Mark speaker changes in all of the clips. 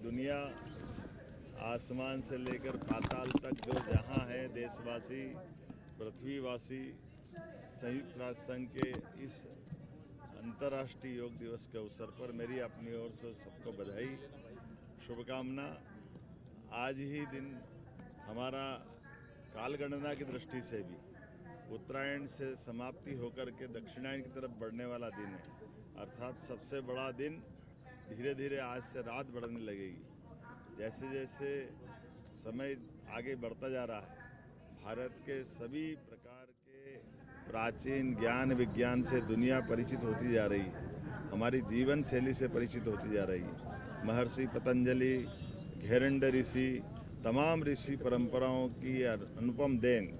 Speaker 1: दुनिया आसमान से लेकर पाताल तक जो जहां है देशवासी, पृथ्वीवासी, संयुक्त राष्ट्र संघ के इस अंतर्राष्ट्रीय योग दिवस के अवसर पर मेरी अपनी ओर से सबको बधाई, शुभकामना। आज ही दिन हमारा कालगणना की दृष्टि से भी उत्तरायण से समाप्ति होकर के दक्षिणायन की तरफ बढ़ने वाला दिन है, अर्थात सबसे बड़ा दिन धीरे धीरे आज से रात बढ़ने लगेगी। जैसे जैसे समय आगे बढ़ता जा रहा है, भारत के सभी प्रकार के प्राचीन ज्ञान विज्ञान से दुनिया परिचित होती जा रही है, हमारी जीवन शैली से परिचित होती जा रही है। महर्षि पतंजलि, घेरंड ऋषि, तमाम ऋषि परंपराओं की अनुपम देन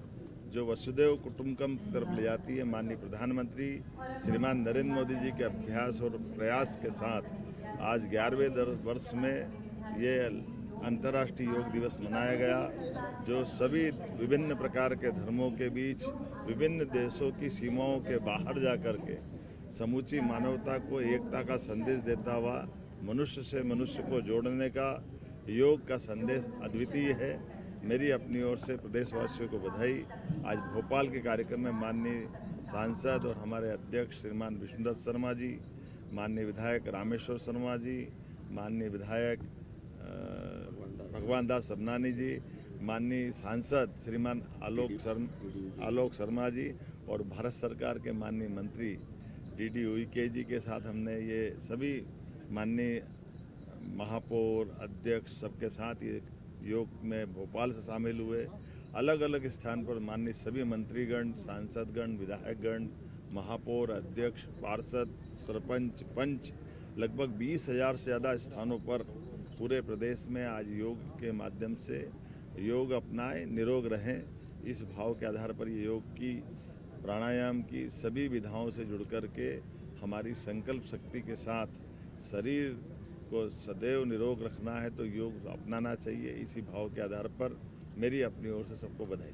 Speaker 1: जो वसुदेव कुटुंबकम की तरफ ले जाती है, माननीय प्रधानमंत्री श्रीमान नरेंद्र मोदी जी के अभ्यास और प्रयास के साथ आज 11वें वर्ष में ये अंतर्राष्ट्रीय योग दिवस मनाया गया, जो सभी विभिन्न प्रकार के धर्मों के बीच, विभिन्न देशों की सीमाओं के बाहर जा कर के समूची मानवता को एकता का संदेश देता हुआ मनुष्य से मनुष्य को जोड़ने का योग का संदेश अद्वितीय है। मेरी अपनी ओर से प्रदेशवासियों को बधाई। आज भोपाल के कार्यक्रम में माननीय सांसद और हमारे अध्यक्ष श्रीमान विष्णुदत्त शर्मा जी, माननीय विधायक रामेश्वर शर्मा जी, माननीय विधायक भगवान दास सबनानी जी, माननीय सांसद श्रीमान आलोक शर्मा जी और भारत सरकार के माननीय मंत्री DD उइके जी के साथ हमने ये सभी माननीय महापौर अध्यक्ष सबके साथ ये योग में भोपाल से शामिल हुए। अलग अलग स्थान पर माननीय सभी मंत्रीगण, सांसदगण, विधायकगण, महापौर, अध्यक्ष, पार्षद, सरपंच, पंच, लगभग 20,000 से ज़्यादा स्थानों पर पूरे प्रदेश में आज योग के माध्यम से योग अपनाएं, निरोग रहें, इस भाव के आधार पर ये योग की, प्राणायाम की सभी विधाओं से जुड़ कर के हमारी संकल्प शक्ति के साथ शरीर को सदैव निरोग रखना है तो योग अपनाना चाहिए। इसी भाव के आधार पर मेरी अपनी ओर से सबको बधाई।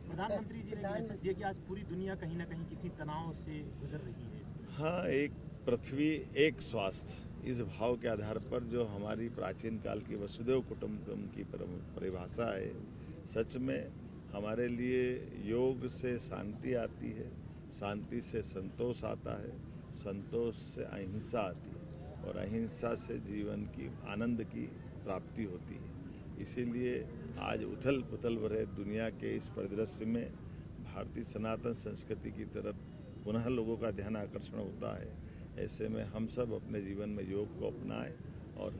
Speaker 2: प्रधानमंत्री जी ने मैसेज दिया कि आज पूरी दुनिया कहीं ना कहीं किसी तनाव से गुजर रही है।
Speaker 1: हाँ, एक पृथ्वी एक स्वास्थ्य, इस भाव के आधार पर जो हमारी प्राचीन काल की वसुदेव कुटुंबकम की परिभाषा है, सच में हमारे लिए योग से शांति आती है, शांति से संतोष आता है, संतोष से अहिंसा आती है और अहिंसा से जीवन की आनंद की प्राप्ति होती है। इसीलिए आज उथल पुथल भरे दुनिया के इस परिदृश्य में भारतीय सनातन संस्कृति की तरफ पुनः लोगों का ध्यान आकर्षण होता है। ऐसे में हम सब अपने जीवन में योग को अपनाएं और